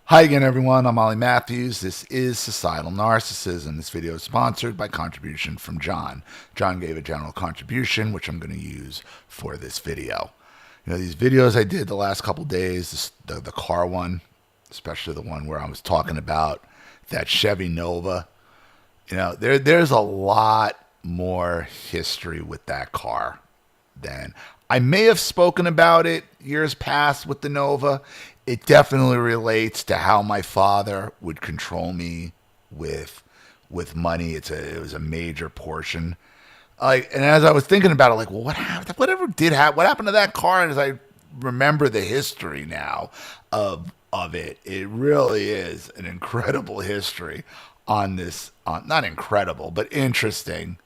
Hi again, everyone. I'm olliemathews. This is Societal Narcissism. This video is sponsored by contribution from John. John gave a general contribution, which I'm going to use for this video. You know, these videos I did the last couple days, the car one, especially the one where I was talking about that Chevy Nova. You know, there's a lot more history with that car than I may have spoken about it years past with the Nova. It definitely relates to how my father would control me with money. It was a major portion. And as I was thinking about it, like, well, what happened? Whatever did happen? What happened to that car? And as I remember the history now of it, it really is an incredible history on this. Not incredible, but interesting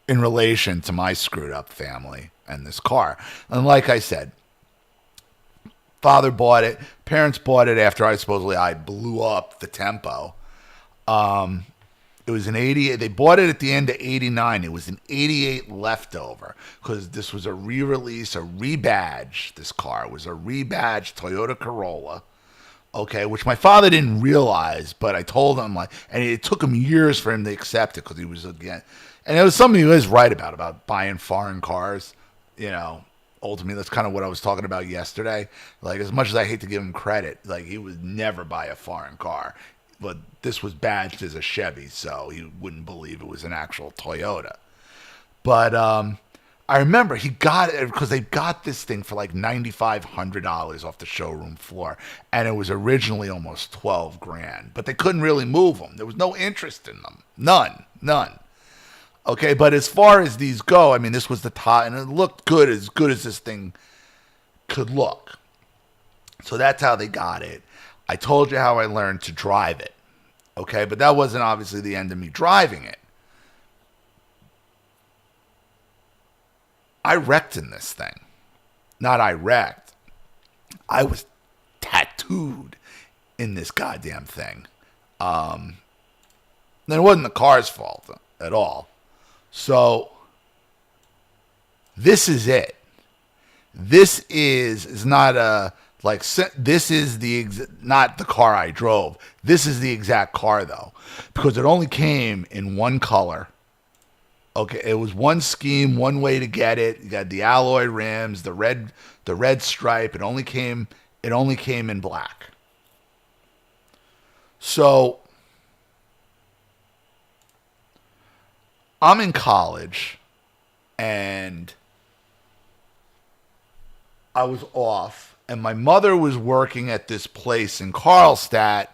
in relation to my screwed up family and this car. And like I said, father bought it. Parents bought it after I blew up the Tempo. It was an 88. They bought it at the end of 89. It was an 88 leftover because this was a re-release, a rebadge. This car was a rebadged Toyota Corolla. Okay, which my father didn't realize, but I told him, and it took him years for him to accept it because he was, again, and it was something he was right about buying foreign cars, you know. Ultimately, that's kind of what I was talking about yesterday. Like, as much as I hate to give him credit, like, he would never buy a foreign car. But this was badged as a Chevy, so he wouldn't believe it was an actual Toyota. But I remember he got it because they got this thing for like $9,500 off the showroom floor. And it was originally almost $12,000. But they couldn't really move them. There was no interest in them. None. Okay, but as far as these go, I mean, this was the top, and it looked good as this thing could look. So that's how they got it. I told you how I learned to drive it. Okay, but that wasn't obviously the end of me driving it. I wrecked in this thing. Not I wrecked. I was tattooed in this goddamn thing. And it wasn't the car's fault at all. So, this is it. This is not this is not the car I drove. This is the exact car though, because it only came in one color. Okay, it was one scheme, one way to get it. You got the alloy rims, the red stripe. It only came in black. So, I'm in college, and I was off, and my mother was working at this place in Carlstadt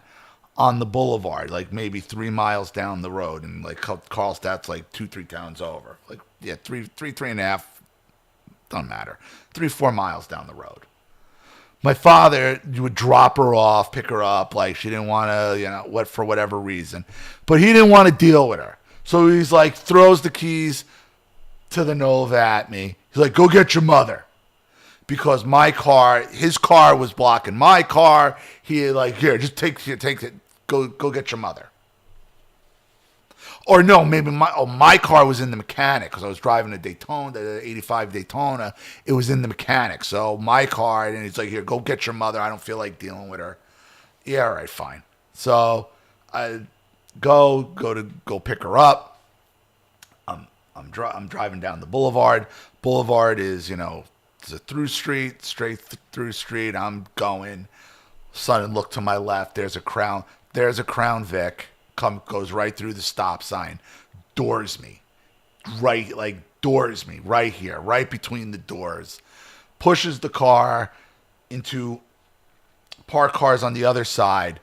on the boulevard, like maybe 3 miles down the road, and like Carlstadt's like 2-3 towns over, like three and a half, doesn't matter, 3-4 miles down the road. My father would drop her off, pick her up, like she didn't want to, for whatever reason, but he didn't want to deal with her. So he's like, throws the keys to the Nova at me. He's like, go get your mother. Because his car was blocking my car. He like, here, just take it. Go get your mother. Or no, maybe my car was in the mechanic because I was driving a Daytona, the 85 Daytona. It was in the mechanic. So my car, and he's like, here, go get your mother. I don't feel like dealing with her. Yeah, all right, fine. So I go pick her up. I'm driving down the boulevard. Boulevard is, it's a through street, straight through street. I'm going. Suddenly look to my left. There's a Crown Vic. Goes right through the stop sign. Doors me right here, right between the doors. Pushes the car into parked cars on the other side,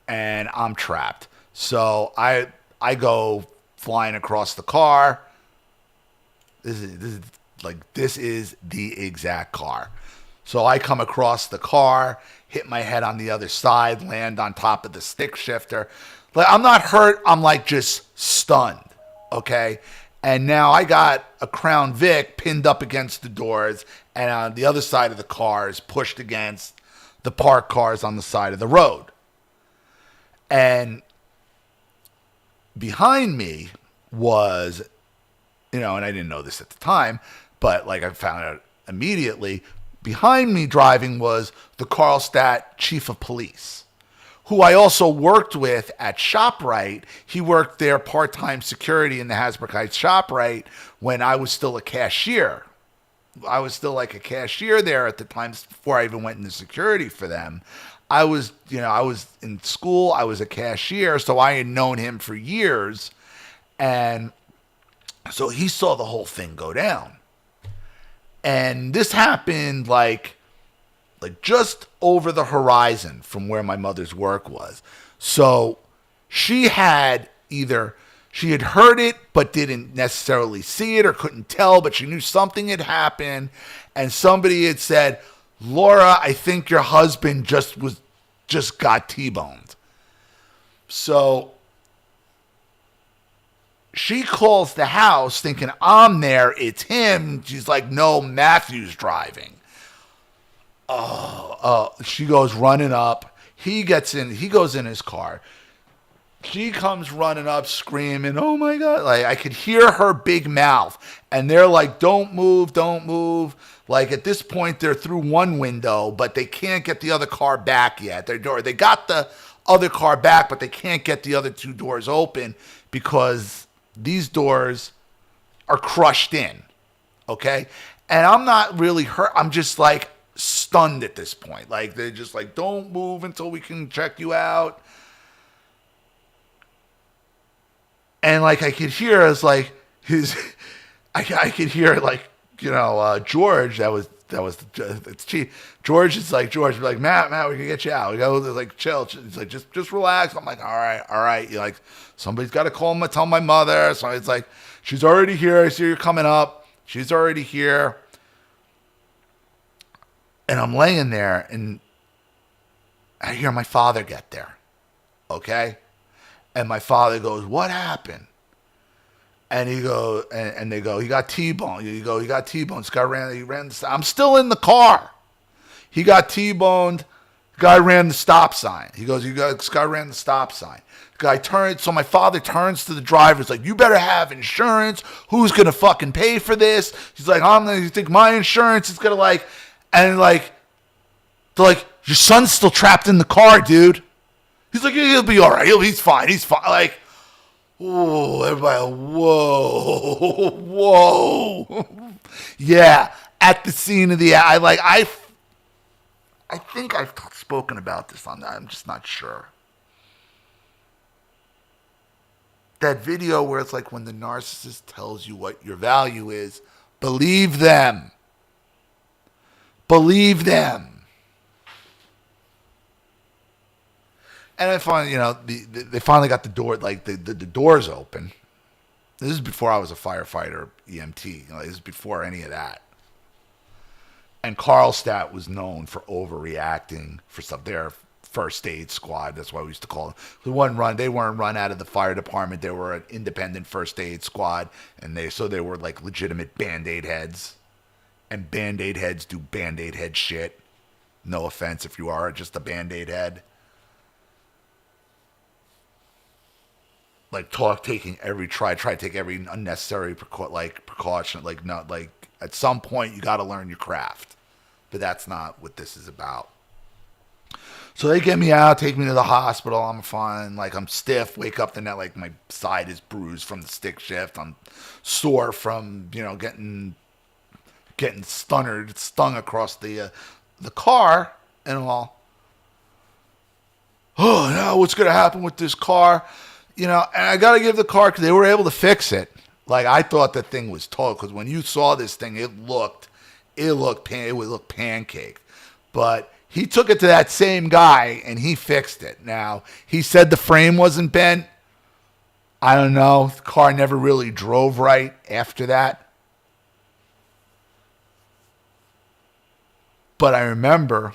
and I'm trapped. So I go flying across the car. This is the exact car. So I come across the car, hit my head on the other side, land on top of the stick shifter. Like, I'm not hurt. I'm like just stunned. Okay. And now I got a Crown Vic pinned up against the doors, and on the other side of the car is pushed against the parked cars on the side of the road. And behind me was, and I didn't know this at the time, but like I found out immediately, behind me driving was the Carlstadt chief of police, who I also worked with at ShopRite. He worked there part-time security in the Hasbrook Heights ShopRite when I was still a cashier. I was still like a cashier there at the time before I even went into security for them. I was in school. I was a cashier, so I had known him for years. And so he saw the whole thing go down. And this happened like just over the horizon from where my mother's work was. So she had heard it, but didn't necessarily see it or couldn't tell, but she knew something had happened. And somebody had said, Laura, I think your husband just got T-boned. So she calls the house thinking I'm there. It's him. She's like, no, Matthew's driving. She goes running up. He goes in his car. She comes running up screaming, oh my God. Like I could hear her big mouth. And they're like, don't move, don't move. Like at this point, they're through one window, but they can't get the other car back yet. They got the other car back, but they can't get the other two doors open because these doors are crushed in. Okay? And I'm not really hurt. I'm just like stunned at this point. Like they're just like, don't move until we can check you out. And like I could hear as like I could hear like, George, it's Chief. George is like, Matt, we can get you out. We go, like, chill. He's like, just relax. I'm like, all right. You're like, somebody's got to call him, tell my mother. So it's like, she's already here. I see you're coming up. She's already here. And I'm laying there and I hear my father get there. Okay? And my father goes, what happened? And he goes, and they go, he got T-boned. You go, he got T-boned. This guy ran I'm still in the car. He got T-boned. Guy ran the stop sign. He goes, this guy ran the stop sign. Guy turns, so my father turns to the driver. He's like, you better have insurance. Who's going to fucking pay for this? He's like, you think my insurance is going to like, and like, they're like, your son's still trapped in the car, dude. He's like, yeah, he'll be all right. He's fine. Like, oh, everybody, whoa. Yeah, at the scene of I think I've spoken about this on that. I'm just not sure. That video where it's like when the narcissist tells you what your value is, believe them. Believe them. And I finally, they finally got the door, like the doors open. This is before I was a firefighter, EMT. This is before any of that. And Carlstadt was known for overreacting for stuff. Their first aid squad, that's why we used to call them. They weren't run out of the fire department. They were an independent first aid squad, and they were like legitimate Band-Aid heads. And Band-Aid heads do Band-Aid head shit. No offense if you are just a Band-Aid head. Like try to take every unnecessary precaution. Like not like at some point you got to learn your craft, but that's not what this is about. So they get me out, take me to the hospital. I'm fine. Like I'm stiff. Wake up the night like my side is bruised from the stick shift. I'm sore from getting stung across the car and all. Oh no, what's gonna happen with this car? And I got to give the car, because they were able to fix it. Like, I thought the thing was total, because when you saw this thing, it would look pancake. But he took it to that same guy, and he fixed it. Now, he said the frame wasn't bent. I don't know. The car never really drove right after that. But I remember,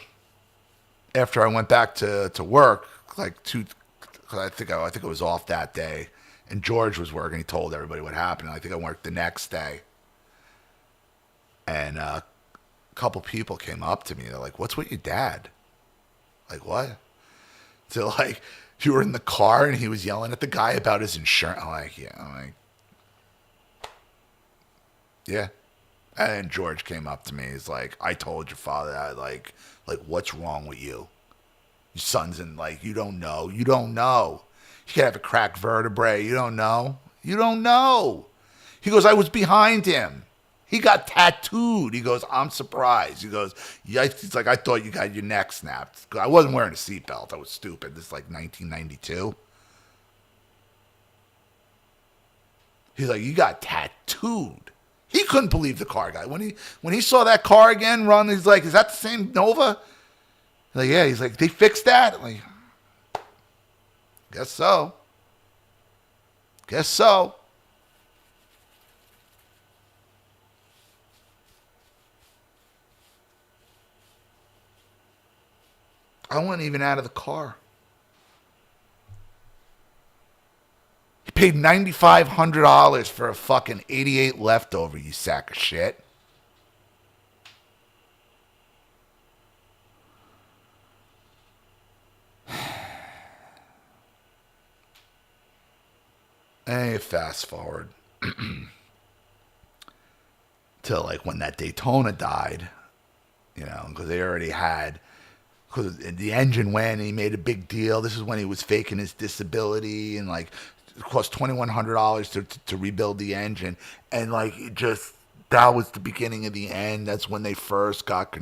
after I went back to work, I think it was off that day, and George was working. He told everybody what happened. I think I worked the next day, and a couple people came up to me. They're like, "What's with your dad?" Like, what? So like, you were in the car and he was yelling at the guy about his insurance. I'm like, yeah. I'm like, yeah. And then George came up to me. He's like, I told your father that. Like, what's wrong with you? Your son's in, like, you don't know. You don't know. He could have a cracked vertebrae. You don't know. You don't know. He goes, I was behind him. He got tattooed. He goes, I'm surprised. He goes, yeah. He's like, I thought you got your neck snapped. I wasn't wearing a seatbelt. I was stupid. This is like 1992. He's like, you got tattooed. He couldn't believe the car guy. When he saw that car again run, he's like, is that the same Nova? He's like, yeah. He's like, they fixed that? I'm like, guess so. Guess so. I wasn't even out of the car. He paid $9,500 for a fucking 88 leftover, you sack of shit. And fast forward to like when that Daytona died, because they already had, because the engine went and he made a big deal. This is when he was faking his disability and like it cost $2,100 to rebuild the engine. And like that was the beginning of the end. That's when they first got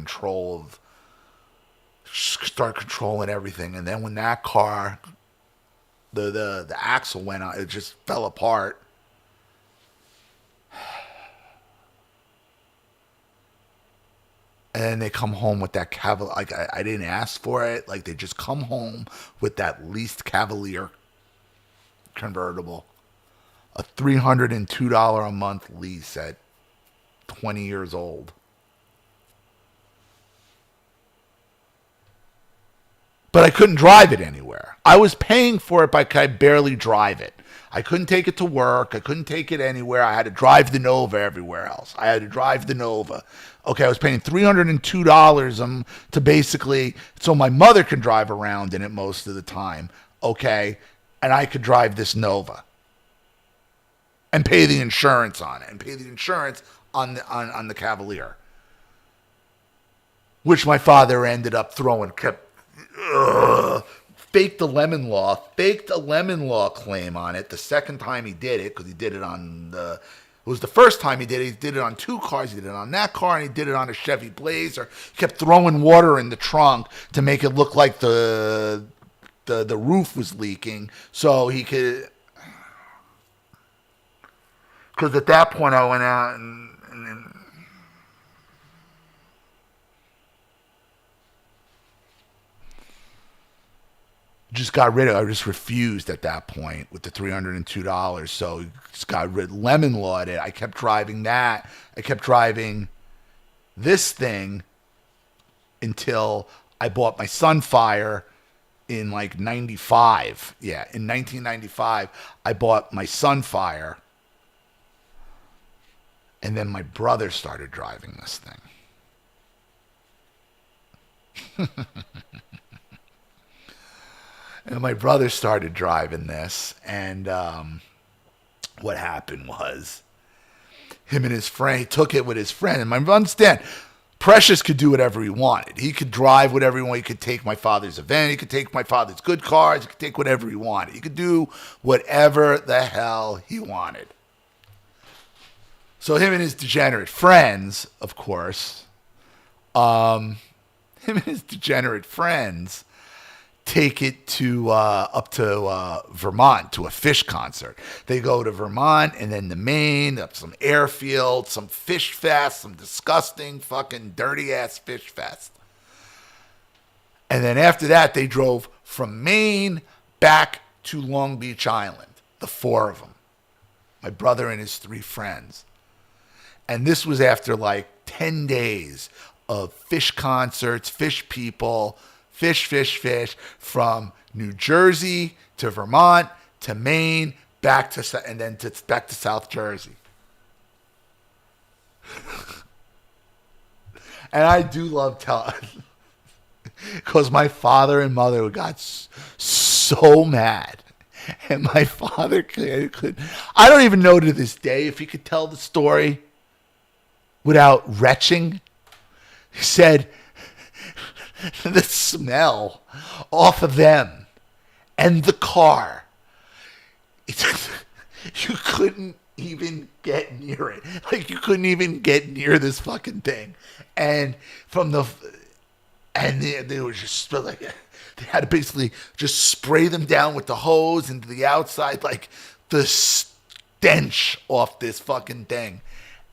start controlling everything. And then when that car, the axle went out, it just fell apart. And then they come home with that Cavalier. Like I didn't ask for it. Like they just come home with that leased Cavalier convertible, a $302 a month lease at 20 years old. But I couldn't drive it anywhere. I was paying for it, but I could barely drive it. I couldn't take it to work. I couldn't take it anywhere. I had to drive the Nova everywhere else. I had to drive the Nova. Okay, I was paying $302 to basically, so my mother can drive around in it most of the time. Okay, and I could drive this Nova and pay the insurance on it and pay the insurance on the Cavalier, which my father ended up faked a lemon law claim on it the second time he did it, because he did it on it was the first time he did it on two cars. He did it on that car and he did it on a Chevy Blazer. He kept throwing water in the trunk to make it look like the roof was leaking so he could, because at that point I went out and just got rid of it. I just refused at that point with the $302. So just got lemon lawed it. I kept driving that. I kept driving this thing until I bought my Sunfire in like 95. Yeah, in 1995, I bought my Sunfire. And then my brother started driving this thing. And my brother started driving this, and what happened was him and his friend, he took it with his friend. And I understand, Precious could do whatever he wanted. He could drive whatever he wanted. He could take my father's event. He could take my father's good cars. He could take whatever he wanted. He could do whatever the hell he wanted. So him and his degenerate friends, of course, take it to up to Vermont to a Fish concert. They go to Vermont and then to Maine, up some airfield, some fish fest, some disgusting fucking dirty ass fish fest. And then after that, they drove from Maine back to Long Beach Island, the four of them, my brother and his three friends. And this was after like 10 days of fish concerts, fish people, fish, from New Jersey to Vermont to Maine, back to South Jersey. And I do love telling, because my father and mother got so mad. And my father could, I don't even know to this day if he could tell the story without retching. He said, the smell off of them and the car. You couldn't even get near it. Like, you couldn't even get near this fucking thing. And they were just like, they had to basically just spray them down with the hose into the outside, like the stench off this fucking thing.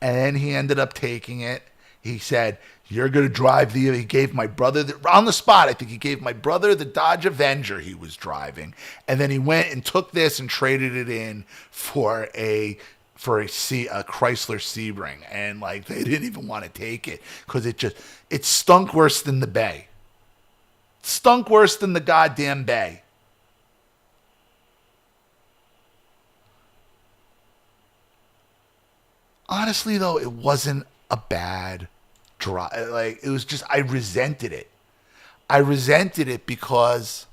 And then he ended up taking it. He said, "You're going to drive he gave my brother, on the spot, I think he gave my brother the Dodge Avenger he was driving. And then he went and took this and traded it in for a Chrysler Sebring." And like, they didn't even want to take it because it stunk worse than the Bay. It stunk worse than the goddamn Bay. Honestly, though, it wasn't a bad drive. Like, it was just, I resented it. I resented it because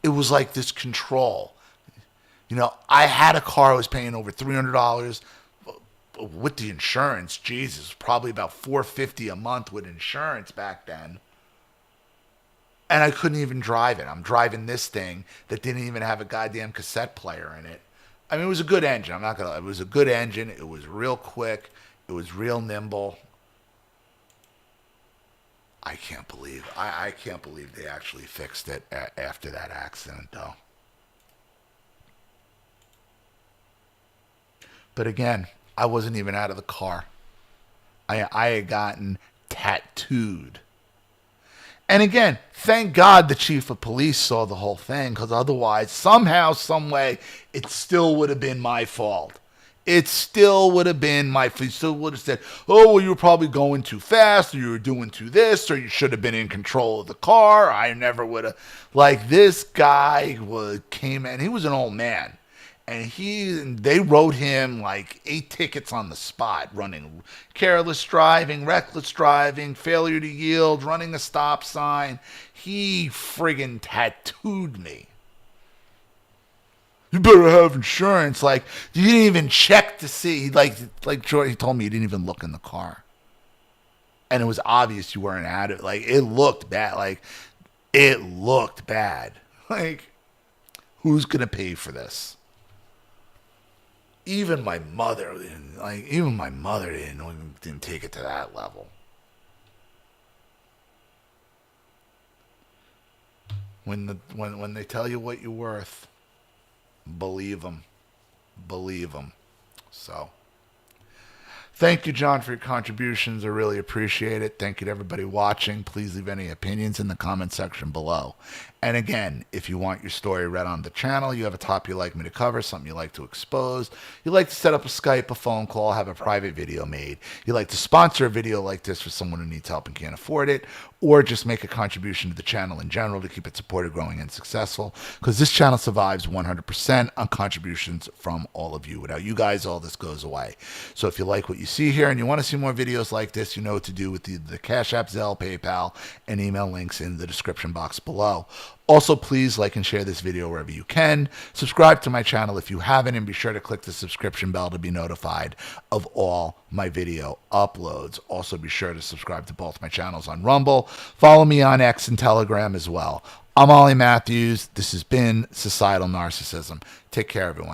it was like this control. You know, I had a car I was paying over $300 with the insurance. Jesus, probably about $450 a month with insurance back then. And I couldn't even drive it. I'm driving this thing that didn't even have a goddamn cassette player in it. I mean, it was a good engine. I'm not gonna lie. It was a good engine. It was real quick. It was real nimble. I can't believe they actually fixed it after that accident, though. But again, I wasn't even out of the car. I had gotten tattooed. And again, thank God the chief of police saw the whole thing, because otherwise, somehow, some way, it still would have been my fault. It still would have been my fault. He still would have said, "Oh, well, you were probably going too fast, or you were doing too this, or you should have been in control of the car." I never would have. Like, this guy came in. He was an old man. And they wrote him like 8 tickets on the spot, running careless driving, reckless driving, failure to yield, running a stop sign. He friggin' tattooed me. "You better have insurance." Like, you didn't even check to see. Like Joy, he told me, you didn't even look in the car. And it was obvious you weren't at it. Like, it looked bad. Like, it looked bad. Like, who's going to pay for this? Even my mother didn't take it to that level. When they tell you what you're worth, believe them. Believe them. So, thank you, John, for your contributions. I really appreciate it. Thank you to everybody watching. Please leave any opinions in the comment section below. And again, if you want your story read on the channel, you have a topic you'd like me to cover, something you'd like to expose, you'd like to set up a Skype, a phone call, have a private video made, you'd like to sponsor a video like this for someone who needs help and can't afford it, or just make a contribution to the channel in general to keep it supported, growing, and successful, because this channel survives 100% on contributions from all of you. Without you guys, all this goes away. So if you like what you see here and you want to see more videos like this, you know what to do with the Cash App, Zelle, PayPal, and email links in the description box below. Also, please like and share this video wherever you can. Subscribe to my channel if you haven't, and be sure to click the subscription bell to be notified of all my video uploads. Also, be sure to subscribe to both my channels on Rumble. Follow me on X and Telegram as well. I'm Ollie Matthews. This has been Societal Narcissism. Take care, everyone.